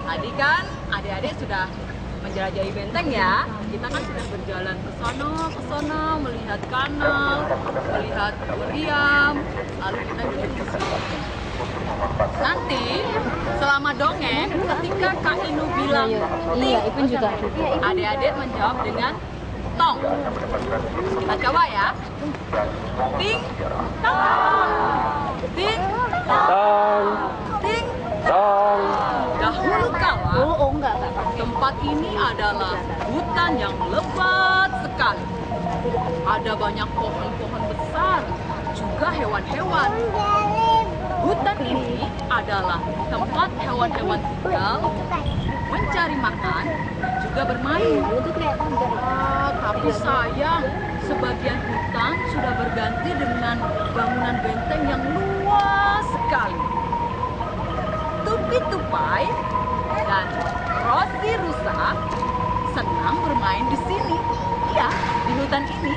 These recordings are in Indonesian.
Tadi kan adik-adik sudah menjelajahi benteng ya. Kita kan sudah berjalan ke sana, melihat kanal, melihat William, lalu kita duduk di sini. Nanti selama dongeng, ketika Kak Inu bilang ting, Ipin juga. adik-adik menjawab dengan tong. Kita coba ya. Ting, tong, ting, Tong, ting. tong. Dahulu kala, Oh enggak. tempat ini adalah hutan yang lebat sekali. Ada banyak pohon-pohon besar, juga hewan-hewan. Hutan ini adalah tempat hewan-hewan tinggal, mencari makan, dan juga bermain. Tapi sayang, sebagian hutan sudah berganti dengan bangunan benteng yang luas sekali. Tupi Tupai dan Rosi Rusa senang bermain di sini. Ya, di hutan ini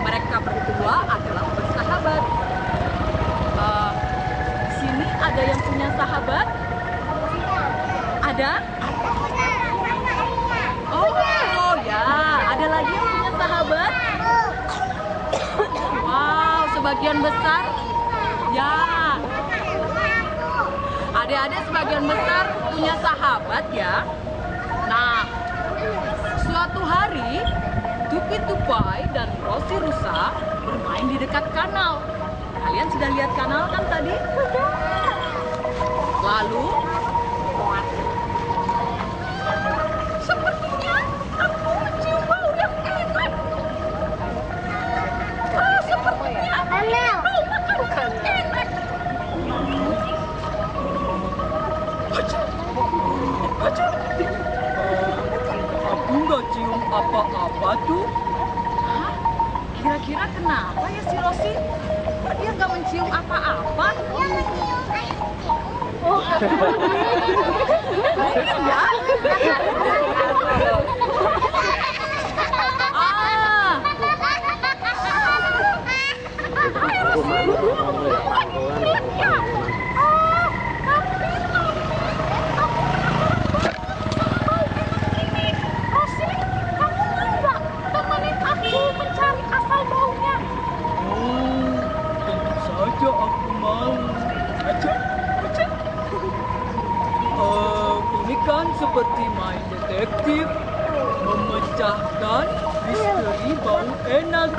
mereka berdua adalah bersahabat. Di sini ada yang punya sahabat? Ada? Oh ya, ada lagi yang punya sahabat? Wow, sebagian besar? Ya. Adik-adik sebagian besar punya sahabat ya. Nah, suatu hari Tupi Tupai dan Rosi Rusa bermain di dekat kanal. Kalian sudah lihat kanal kan tadi? Lalu sepertinya aku mencium bau yang enak. Sepertinya bau makanan enak. Aku nggak cium apa-apa tuh. Hah? Kira-kira kenapa ya si Rosi? Kok dia nggak mencium apa-apa? Oh. Mungkin ya. Hai Rosi. Ini kan seperti main detektif, memecahkan misteri bau enak.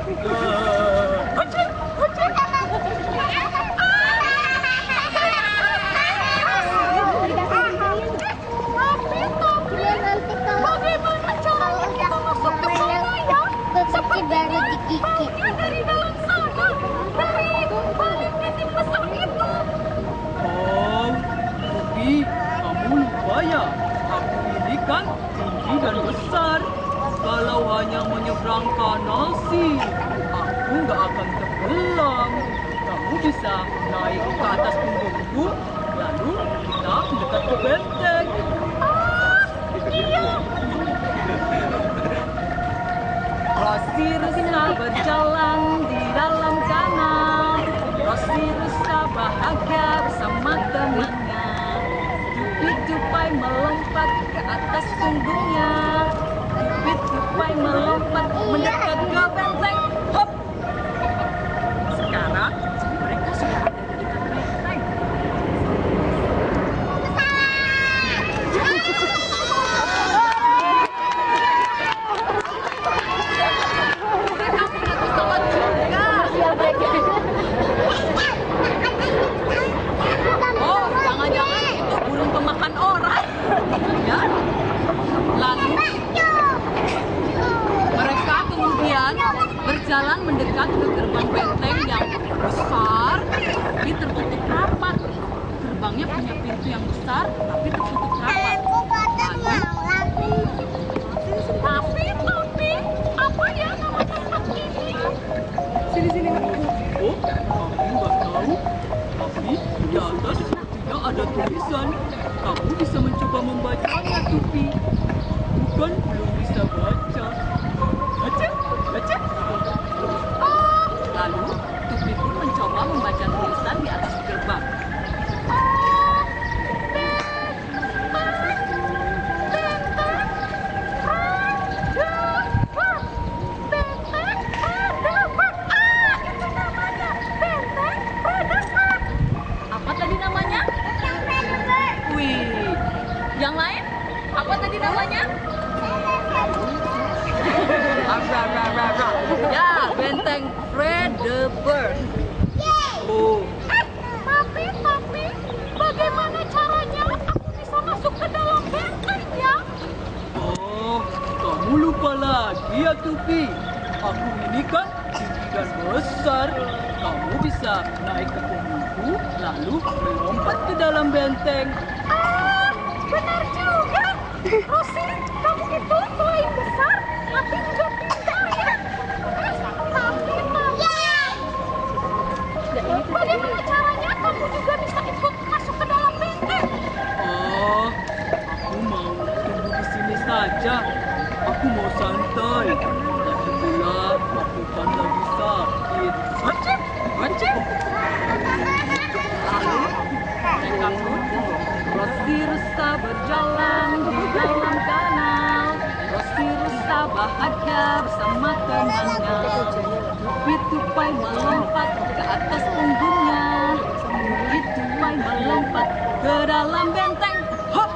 Bagaimana caranya kita masuk ke sana ya? Seperti baru digigit. Dari dalam sana, dari balik titik besar itu. Oh, tapi kamu lupa ya, aku ini kan tinggi dan besar. Kalau hanya menyeberang kanal sih, aku nggak akan tenggelam. Kamu bisa naik ke atas punggungku, lalu kita mendekat ke benteng. Iya. Rosi Rusa berjalan di dalam kanal. Rosi Rusa bahagia bersama temannya. Tupi Tupai melompat ke atas punggungnya. Tupi Tupai melompat mendekat ke benteng. Hop! Sekarang mereka sudah ada di dekat benteng. Mereka punya pesawat juga. Oh, jangan-jangan itu burung pemakan orang. Ya. Lalu mereka kemudian berjalan mendekat ke gerbang benteng yang besar tapi tertutup rapat. Gerbangnya punya pintu yang besar tapi tertutup rapat. Tapi apa ya nama tempat ini? Sini Kak. Oh, aku nggak tahu. Tapi di atas sepertinya ada tulisan. Kamu bisa mencoba membacanya, Tupi. Bukan belum bisa baca. Baca. Lalu Tupi pun mencoba membaca tulisan di atas gerbang. Apa tadi namanya? Ya, benteng Fredebird. Oh. Tapi, bagaimana caranya aku bisa masuk ke dalam benteng ya? Oh, kamu lupa lagi ya Tupi. Aku ini kan tinggi dan besar. Kamu bisa naik ke punggungku, lalu melompat ke dalam benteng. Ah, benar juga. Rosi, kamu itu selain besar, tapi juga pintar ya. Bagaimana caranya kamu juga bisa ikut masuk ke dalam benteng? Oh, aku mau tunggu di sini saja. Aku mau santai. Lagi pula aku kan lagi sakit. Wajib. Lalu mereka pun Rosi rusa berjalan di dalam kanal. Rosi rusa bahagia bersama temannya. Tupi tupai melompat ke atas punggungnya. Tupi tupai melompat ke dalam benteng. Hop!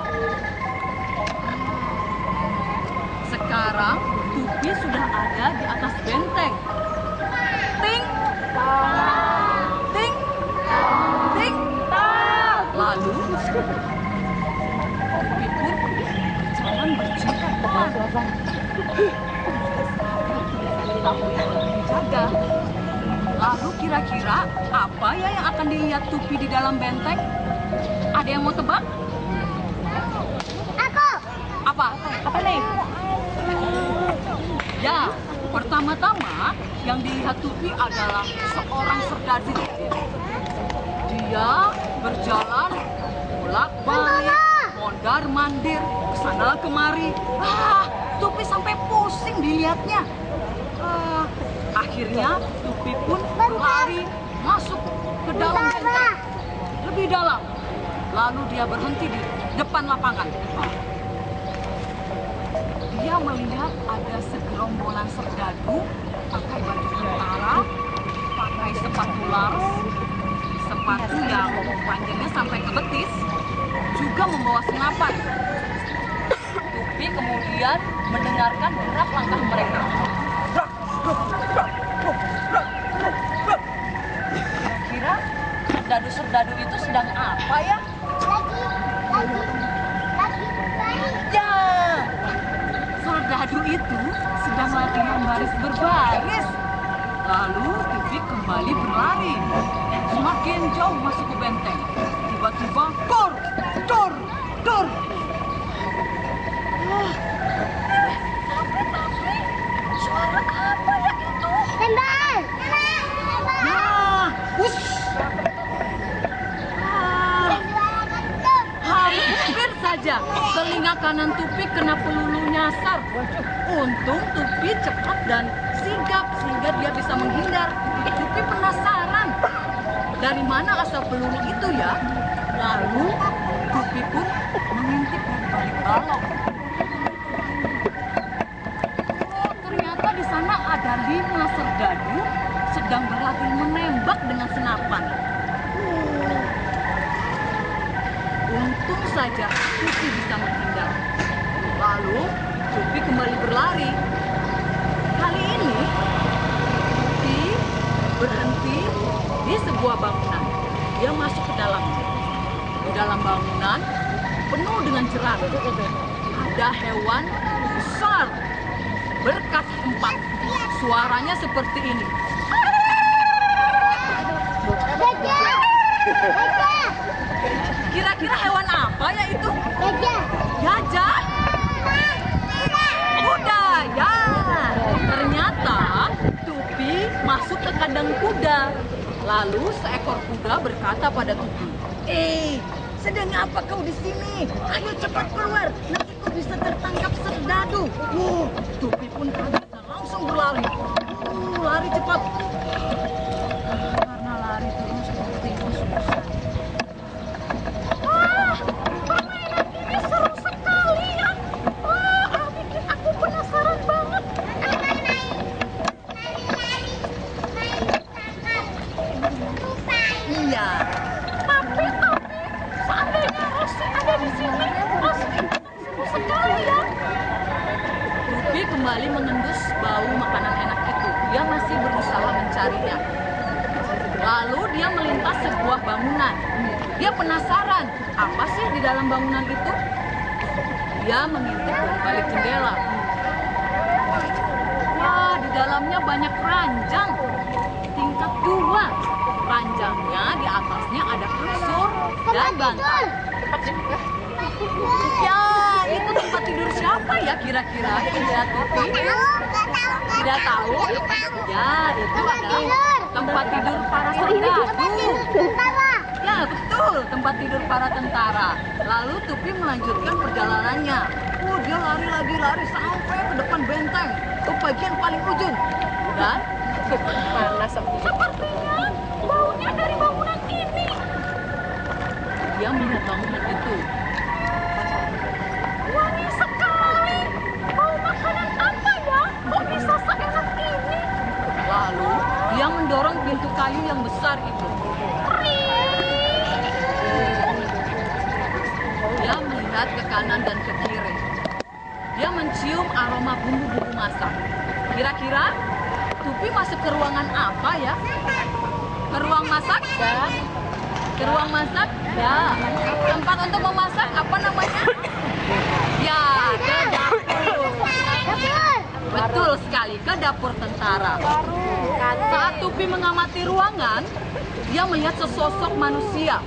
Sekarang Tupi sudah ada di atas benteng. Ting! Ting! Ting! Lalu Tupi pun berjalan bercepat. Tahu yang dijaga. Lalu kira-kira apa ya yang akan dilihat Tupi di dalam benteng? Ada yang mau tebak? Aku. Apa? Apa nih? Ya, pertama-tama yang dilihat Tupi adalah seorang serdadu. Dia berjalan bolak-balik, mondar-mandir, kesana kemari. Tupi sampai pusing dilihatnya. Akhirnya Tupi pun berlari masuk ke dalam benteng, lebih dalam. Lalu dia berhenti di depan lapangan. Dia melihat ada segerombolan serdadu pakai baju tentara, pakai sepatu laras, sepatu yang panjangnya sampai ke betis, juga membawa senapan. Tupi kemudian mendengarkan gerak langkah mereka. Kira-kira serdadu-serdadu itu sedang apa ya? Ya, serdadu itu sedang latihan baris berbaris. Lalu Tupi kembali berlari. Semakin jauh masuk ke benteng. Tiba-tiba, dor, dor, dor. Suara apa ya itu? Tembak. Ya, wush. Hampir saja telinga kanan Tupi kena peluru nyasar. Untung Tupi cepat dan sigap sehingga dia bisa menghindar. Tupi penasaran, dari mana asal peluru itu ya? Lalu Tupi pun mengintip dari balik balok. Oh, ternyata di sana ada 5 serdadu sedang berlatih menembak dengan senapan. Untung saja Tupi bisa menghindar. Lalu Tupi kembali berlari. Kali ini Tupi berhenti di sebuah bangunan. Dia masuk ke dalamnya. Di dalam bangunan penuh dengan jerami. Ada hewan besar berkaki 4. Suaranya seperti ini. Gajah. Gajah. Kira-kira hewan apa ya itu? Gajah. Gajah? Kuda, ya. Ternyata Tupi masuk ke kandang kuda. Lalu seekor kuda berkata pada Tupi, sedang apa kau di sini? Ayo cepat keluar, nanti kau bisa tertangkap serdadu. Tupi pun kaget dan langsung berlari. Lari cepat. Karena lari terus Tupi susah. Permainan ini seru sekali ya. Bikin aku penasaran banget. Iya. Tapi, seandainya Rosi ada di sini, Rosi akan seru sekali Apa sih di dalam bangunan itu? Dia mengintip dari balik jendela. Wah, di dalamnya banyak ranjang. Tingkat 2. Ranjangnya di atasnya ada kasur dan bantal. Ya, itu tempat tidur siapa ya kira-kira yang lihat Tupi? Tidak tahu? Ya, itu adalah tempat tidur para serdadu. Ya, betul, tempat tidur para tentara. Lalu Tupi melanjutkan perjalanannya. Oh, dia lari sampai ke depan benteng, ke bagian paling ujung. Dan sepertinya baunya dari bangunan ini. Dia melihat bangunan itu. Wangi sekali. Bau makanan apa ya? Kok bisa seenak ini? Lalu dia mendorong pintu kayu yang besar itu. Dia melihat ke kanan dan ke kiri. Dia mencium aroma bumbu-bumbu masak. Kira-kira Tupi masuk ke ruangan apa ya? Ke ruang masak? Ya. Ke ruang masak? Ya. Tempat untuk memasak apa namanya? Ya, ke dapur. Betul sekali, ke dapur tentara. Saat Tupi mengamati ruangan, dia melihat sesosok manusia.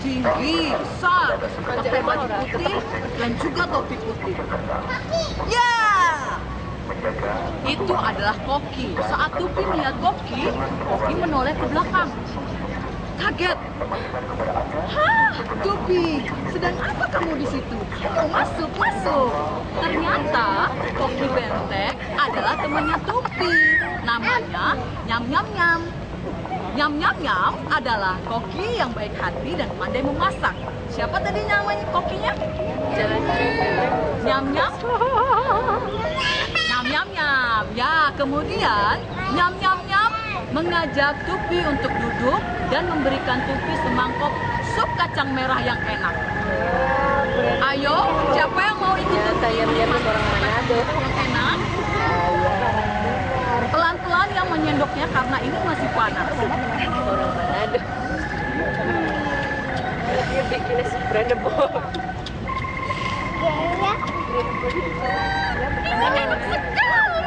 Tinggi, besar, pakai baju putih dan juga topi putih. Ya, itu adalah Koki. Saat Tupi melihat Koki, Koki menoleh ke belakang. Kaget. Hah, Tupi, sedang apa kamu di situ? Oh, masuk. Ternyata Koki Bentek adalah temannya Tupi. Namanya Nyam Nyam Nyam. Nyam Nyam Nyam adalah koki yang baik hati dan pandai memasak. Siapa tadi namanya kokinya? Nyam Nyam? Nyam Nyam Nyam. Ya, kemudian Nyam Nyam Nyam mengajak Tupi untuk duduk dan memberikan Tupi semangkok sup kacang merah yang enak. Ayo, siapa yang mau ikut Tupi? Orang Manado. Yang enak? Pelan-pelan yang menyendoknya karena ini masih panas. Orang Manado. Dia bikinnya spreadable. Ini enak sekali.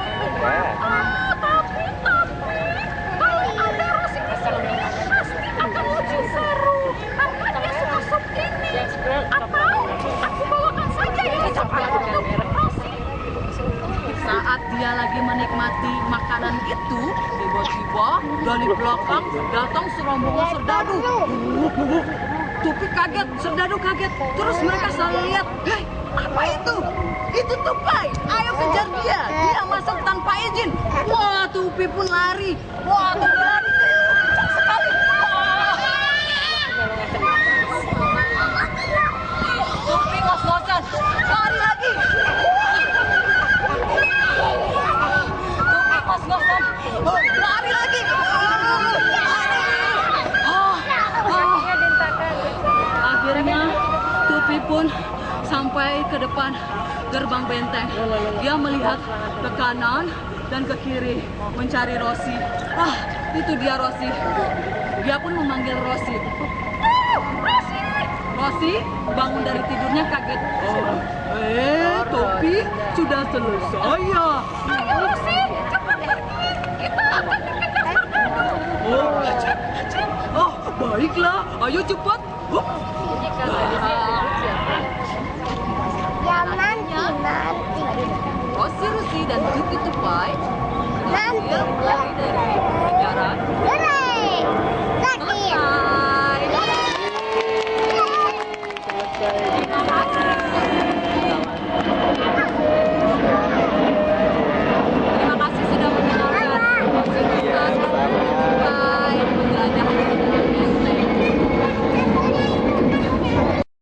Tapi kalau ada Rosi di sini pasti akan lucu seru. Karena dia suka sup ini. Atau aku bawakan saja ya coklat untuk Rosi. Saat dia lagi menikmati makanan itu, tiba-tiba dari belakang datang serombongan serdadu. Tupi kaget, serdadu kaget. Terus mereka saling lihat. Hei, apa itu? Itu Tupai. Ayo kejar dia. Dia masuk tanpa izin. Wah, Tupi pun lari. Wah, Tupi lari. Kencang sekali. Tupi ngos-ngosan. Lari lagi. Tupi ngos-ngosan. Lari lagi. Akhirnya Tupi pun sampai ke depan gerbang benteng. Dia melihat ke kanan dan ke kiri mencari Rosi. Ah, itu dia Rosi. Dia pun memanggil Rosi. Rosi! Rosi bangun dari tidurnya kaget. Topi sudah selesai ya. Ayo Rosi, cepat pergi. Kita akan dikejar serdadu. Oh, baiklah. Ayo cepat. Nanti. Rosi Rusi dan Tupi Tupai berhasil lari dari penjara. Lagi. Selesai. Terima kasih.